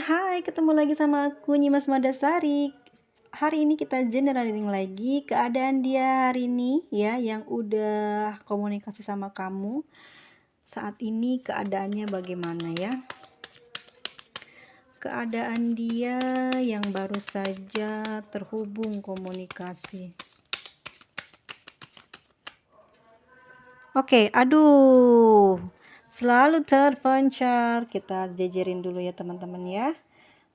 Hai, ketemu lagi sama aku Nyimas Madasari. Hari ini kita general reading lagi keadaan dia hari ini ya yang udah komunikasi sama kamu. Saat ini keadaannya bagaimana ya? Keadaan dia yang baru saja terhubung komunikasi. Oke, aduh. Selalu terpencar. Kita jejerin dulu ya teman-teman ya.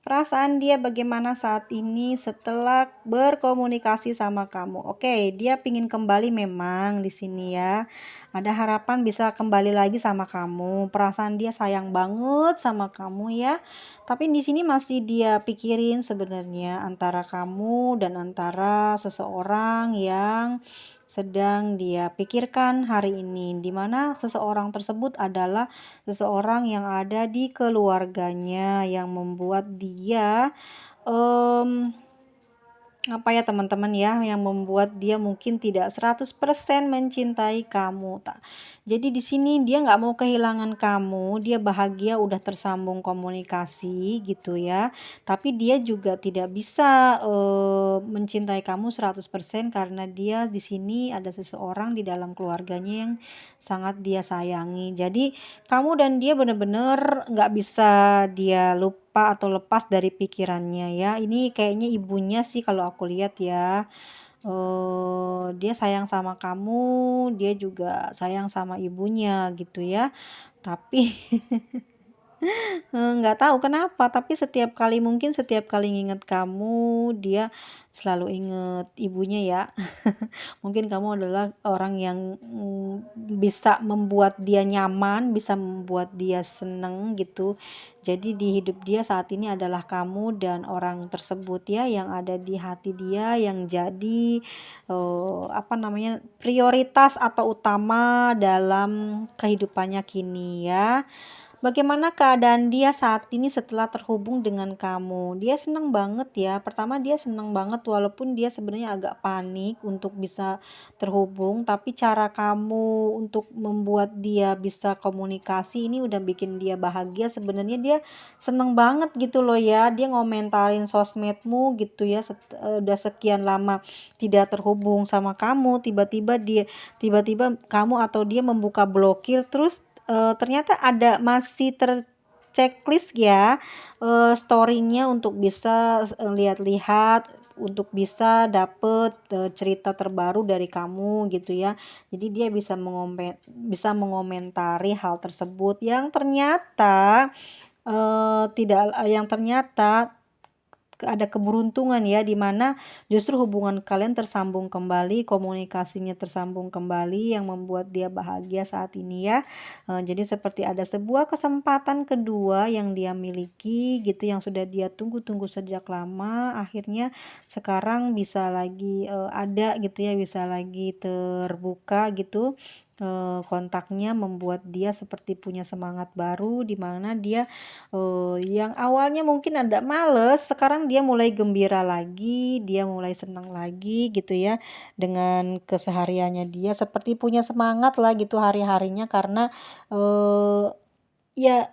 Perasaan dia bagaimana saat ini setelah berkomunikasi sama kamu? Oke, dia pingin kembali memang di sini ya. Ada harapan bisa kembali lagi sama kamu. Perasaan dia sayang banget sama kamu ya. Tapi di sini masih dia pikirin sebenarnya antara kamu dan antara seseorang yang sedang dia pikirkan hari ini, di mana seseorang tersebut adalah seseorang yang ada di keluarganya yang membuat dia apa ya teman-teman ya, yang membuat dia mungkin tidak 100% mencintai kamu. Jadi di sini dia nggak mau kehilangan kamu, dia bahagia udah tersambung komunikasi gitu ya. Tapi dia juga tidak bisa mencintai kamu 100% karena dia di sini ada seseorang di dalam keluarganya yang sangat dia sayangi. Jadi kamu dan dia benar-benar nggak bisa dia lupa atau lepas dari pikirannya ya. Ini kayaknya ibunya sih kalau aku lihat ya. Dia sayang sama kamu, dia juga sayang sama ibunya gitu ya. Tapi nggak tahu kenapa, tapi mungkin setiap kali nginget kamu, dia selalu inget ibunya ya. Mungkin kamu adalah orang yang bisa membuat dia nyaman, bisa membuat dia seneng gitu. Jadi di hidup dia saat ini adalah kamu dan orang tersebut ya yang ada di hati dia yang jadi prioritas atau utama dalam kehidupannya kini ya. Bagaimana keadaan dia saat ini setelah terhubung dengan kamu? Dia senang banget ya. Pertama dia senang banget walaupun dia sebenarnya agak panik untuk bisa terhubung, tapi cara kamu untuk membuat dia bisa komunikasi ini udah bikin dia bahagia. Sebenarnya dia senang banget gitu loh ya. Dia ngomentarin sosmedmu gitu ya. Udah sekian lama tidak terhubung sama kamu, tiba-tiba kamu atau dia membuka blokir terus ternyata ada masih terchecklist ya story-nya untuk bisa lihat-lihat untuk bisa dapet cerita terbaru dari kamu gitu ya. Jadi dia bisa mengomentari hal tersebut yang ternyata ada keberuntungan ya di mana justru hubungan kalian tersambung kembali, komunikasinya tersambung kembali yang membuat dia bahagia saat ini ya. Jadi seperti ada sebuah kesempatan kedua yang dia miliki gitu yang sudah dia tunggu-tunggu sejak lama, akhirnya sekarang bisa lagi ada gitu ya, bisa lagi terbuka gitu. Kontaknya membuat dia seperti punya semangat baru di mana dia yang awalnya mungkin ada males, sekarang dia mulai gembira lagi, dia mulai senang lagi gitu ya dengan kesehariannya dia seperti punya semangat lah gitu hari-harinya karena ya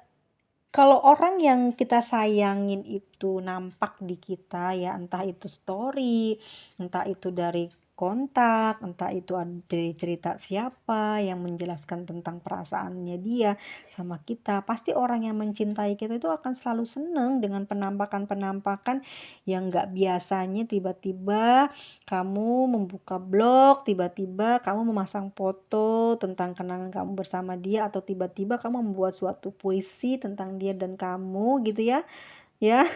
kalau orang yang kita sayangin itu nampak di kita ya, entah itu story, entah itu dari kontak, entah itu dari cerita siapa yang menjelaskan tentang perasaannya dia sama kita, pasti orang yang mencintai kita itu akan selalu seneng dengan penampakan-penampakan yang gak biasanya. Tiba-tiba kamu membuka blog, tiba-tiba kamu memasang foto tentang kenangan kamu bersama dia, atau tiba-tiba kamu membuat suatu puisi tentang dia dan kamu gitu ya. Ya,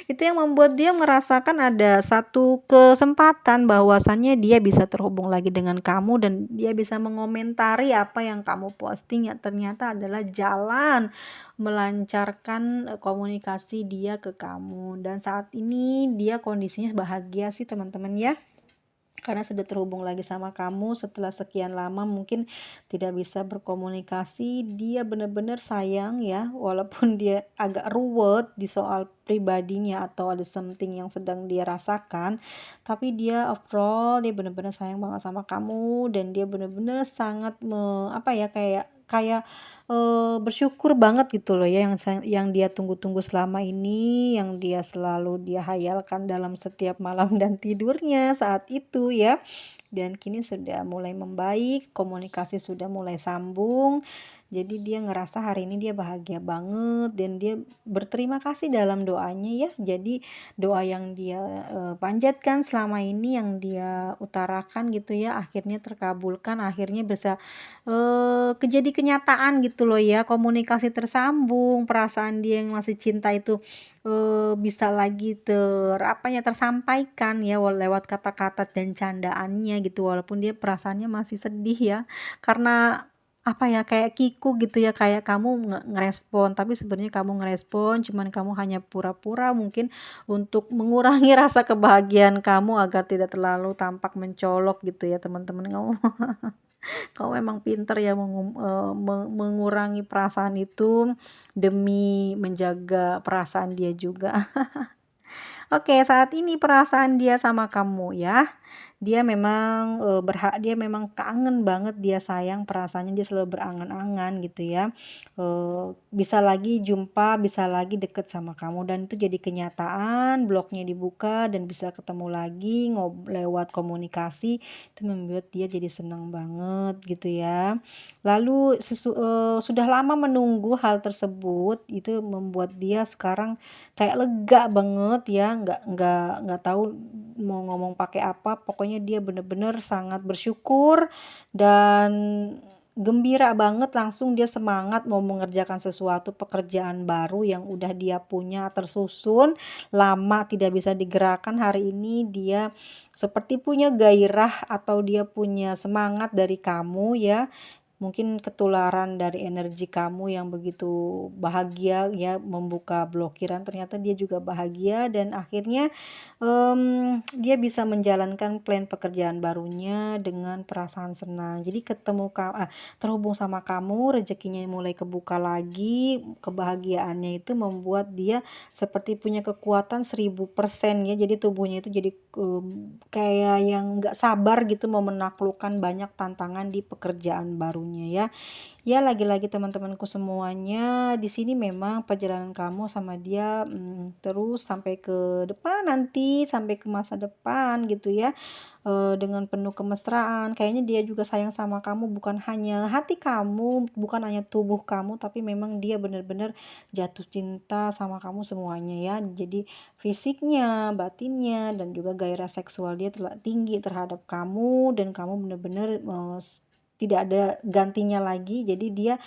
itu yang membuat dia merasakan ada satu kesempatan bahwasannya dia bisa terhubung lagi dengan kamu dan dia bisa mengomentari apa yang kamu posting ya ternyata adalah jalan melancarkan komunikasi dia ke kamu. Dan saat ini dia kondisinya bahagia sih teman-teman ya. Karena sudah terhubung lagi sama kamu setelah sekian lama mungkin tidak bisa berkomunikasi. Dia benar-benar sayang ya, walaupun dia agak ruwet di soal pribadinya atau ada something yang sedang dia rasakan, tapi dia overall dia benar-benar sayang banget sama kamu dan dia benar-benar sangat kayak kayak, bersyukur banget gitu loh ya yang dia tunggu-tunggu selama ini, yang dia selalu dia hayalkan dalam setiap malam dan tidurnya saat itu ya. Dan kini sudah mulai membaik, komunikasi sudah mulai sambung. Jadi dia ngerasa hari ini dia bahagia banget dan dia berterima kasih dalam doanya ya. Jadi doa yang dia, panjatkan selama ini, yang dia utarakan gitu ya, akhirnya terkabulkan, akhirnya bisa, jadi kenyataan gitu loh ya, komunikasi tersambung, perasaan dia yang masih cinta itu, bisa lagi apa ya, tersampaikan ya lewat kata-kata dan candaannya gitu, walaupun dia perasaannya masih sedih ya, karena apa ya, kayak kiku gitu ya, kayak kamu ngerespon, tapi sebenarnya kamu ngerespon, cuman kamu hanya pura-pura mungkin untuk mengurangi rasa kebahagiaan kamu agar tidak terlalu tampak mencolok gitu ya teman-teman. Kamu memang pinter ya mengurangi perasaan itu demi menjaga perasaan dia juga. Oke, saat ini perasaan dia sama kamu ya, dia memang kangen banget, dia sayang, perasaannya dia selalu berangan-angan gitu ya, bisa lagi jumpa, bisa lagi deket sama kamu dan itu jadi kenyataan, bloknya dibuka dan bisa ketemu lagi lewat komunikasi, itu membuat dia jadi senang banget gitu ya. Lalu sudah lama menunggu hal tersebut, itu membuat dia sekarang kayak lega banget ya, nggak tahu mau ngomong pakai apa, pokoknya dia bener-bener sangat bersyukur dan gembira banget, langsung dia semangat mau mengerjakan sesuatu pekerjaan baru yang udah dia punya tersusun, lama tidak bisa digerakkan, hari ini dia seperti punya gairah atau dia punya semangat dari kamu ya. Mungkin ketularan dari energi kamu yang begitu bahagia ya, membuka blokiran, ternyata dia juga bahagia dan akhirnya, dia bisa menjalankan plan pekerjaan barunya dengan perasaan senang. Jadi terhubung sama kamu, rezekinya mulai kebuka lagi, kebahagiaannya itu membuat dia seperti punya kekuatan 1000% ya, jadi tubuhnya itu jadi, kayak yang nggak sabar gitu mau menaklukkan banyak tantangan di pekerjaan barunya ya. Ya lagi-lagi teman-temanku semuanya, di sini memang perjalanan kamu sama dia, terus sampai ke depan nanti, sampai ke masa depan gitu ya, dengan penuh kemesraan. Kayaknya dia juga sayang sama kamu, bukan hanya hati kamu, bukan hanya tubuh kamu, tapi memang dia benar-benar jatuh cinta sama kamu semuanya ya. Jadi fisiknya, batinnya, dan juga gairah seksual dia tinggi terhadap kamu dan kamu benar-benar, tidak ada gantinya lagi. Jadi dia,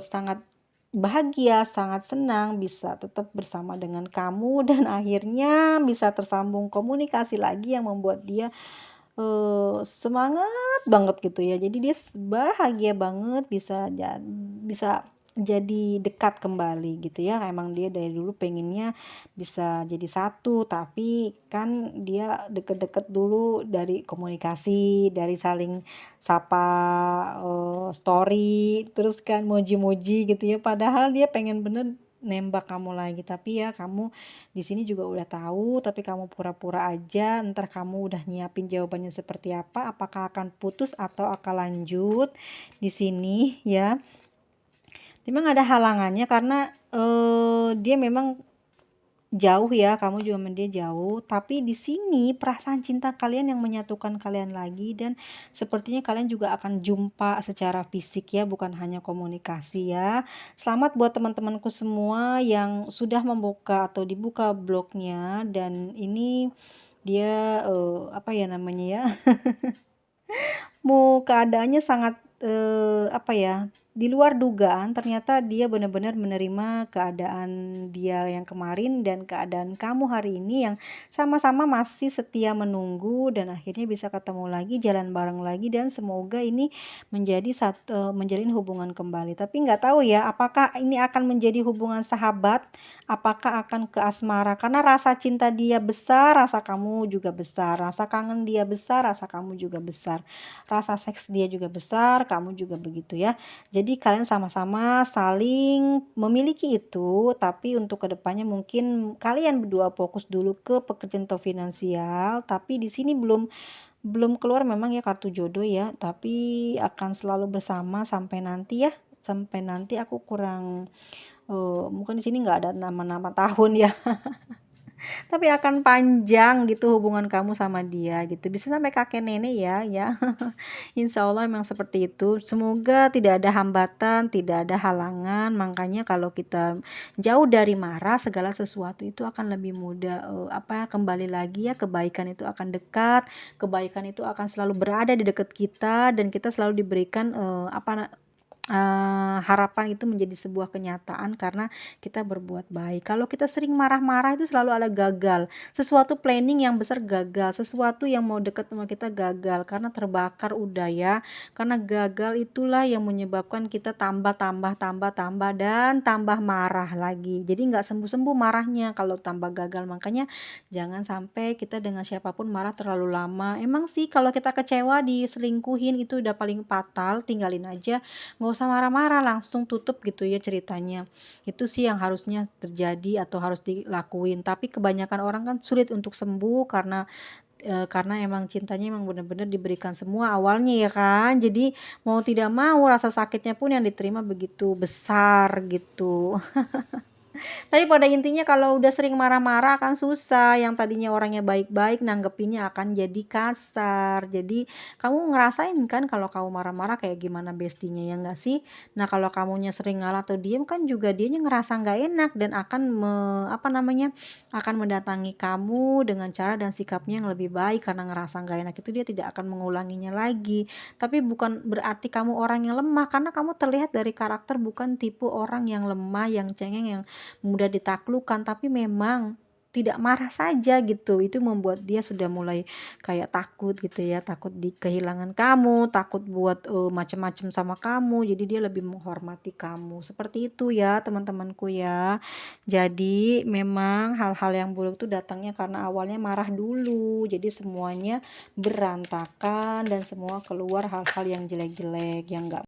sangat bahagia, sangat senang bisa tetap bersama dengan kamu dan akhirnya bisa tersambung komunikasi lagi yang membuat dia, semangat banget gitu ya. Jadi dia bahagia banget bisa jadi dekat kembali gitu ya. Emang dia dari dulu pengennya bisa jadi satu, tapi kan dia deket-deket dulu dari komunikasi, dari saling sapa, story, terus kan muji-muji gitu ya. Padahal dia pengen bener nembak kamu lagi, tapi ya kamu di sini juga udah tahu, tapi kamu pura-pura aja, entar kamu udah nyiapin jawabannya seperti apa, apakah akan putus atau akan lanjut di sini ya. Memang ada halangannya karena, dia memang jauh ya, kamu juga sama dia jauh, tapi di sini perasaan cinta kalian yang menyatukan kalian lagi dan sepertinya kalian juga akan jumpa secara fisik ya, bukan hanya komunikasi ya. Selamat buat teman-temanku semua yang sudah membuka atau dibuka blognya dan ini dia, apa ya namanya ya, keadaannya sangat, apa ya, di luar dugaan, ternyata dia benar-benar menerima keadaan dia yang kemarin dan keadaan kamu hari ini yang sama-sama masih setia menunggu dan akhirnya bisa ketemu lagi, jalan bareng lagi dan semoga ini menjalin hubungan kembali. Tapi nggak tahu ya, apakah ini akan menjadi hubungan sahabat, apakah akan ke asmara, karena rasa cinta dia besar, rasa kamu juga besar, rasa kangen dia besar, rasa kamu juga besar. Rasa seks dia juga besar, kamu juga begitu ya. Jadi kalian sama-sama saling memiliki itu, tapi untuk kedepannya mungkin kalian berdua fokus dulu ke pekerjaan atau finansial, tapi di sini belum belum keluar memang ya kartu jodoh ya, tapi akan selalu bersama sampai nanti ya, sampai nanti aku kurang, mungkin di sini nggak ada nama-nama tahun ya. Tapi akan panjang gitu hubungan kamu sama dia gitu, bisa sampai kakek nenek ya. Insya Allah memang seperti itu. Semoga tidak ada hambatan, tidak ada halangan. Makanya kalau kita jauh dari marah, segala sesuatu itu akan lebih mudah, kembali lagi ya, kebaikan itu akan dekat, kebaikan itu akan selalu berada di dekat kita dan kita selalu diberikan, harapan itu menjadi sebuah kenyataan karena kita berbuat baik. Kalau kita sering marah-marah itu selalu ada gagal, sesuatu planning yang besar gagal, sesuatu yang mau deket sama kita gagal karena terbakar udah ya. Karena gagal itulah yang menyebabkan kita tambah tambah tambah tambah dan tambah marah lagi. Jadi nggak sembuh-sembuh marahnya kalau tambah gagal. Makanya jangan sampai kita dengan siapapun marah terlalu lama. Emang sih kalau kita kecewa diselingkuhin itu udah paling fatal, tinggalin aja. Nggak usah marah-marah, langsung tutup gitu ya ceritanya. Itu sih yang harusnya terjadi atau harus dilakuin. Tapi kebanyakan orang kan sulit untuk sembuh karena emang cintanya emang benar-benar diberikan semua awalnya ya kan. Jadi mau tidak mau rasa sakitnya pun yang diterima begitu besar gitu. Tapi pada intinya kalau udah sering marah-marah akan susah, yang tadinya orangnya baik-baik nanggepinnya akan jadi kasar. Jadi kamu ngerasain kan kalau kamu marah-marah kayak gimana bestinya ya nggak sih? Nah kalau kamunya sering ngalah atau diem kan juga dianya ngerasa nggak enak dan akan akan mendatangi kamu dengan cara dan sikapnya yang lebih baik karena ngerasa nggak enak itu dia tidak akan mengulanginya lagi. Tapi bukan berarti kamu orang yang lemah karena kamu terlihat dari karakter bukan tipe orang yang lemah, yang cengeng, yang mudah ditaklukkan, tapi memang tidak marah saja gitu. Itu membuat dia sudah mulai kayak takut gitu ya, takut di kehilangan kamu, takut buat, macem-macem sama kamu, jadi dia lebih menghormati kamu. Seperti itu ya teman-temanku ya. Jadi memang hal-hal yang buruk tuh datangnya karena awalnya marah dulu, jadi semuanya berantakan dan semua keluar hal-hal yang jelek-jelek, yang nggak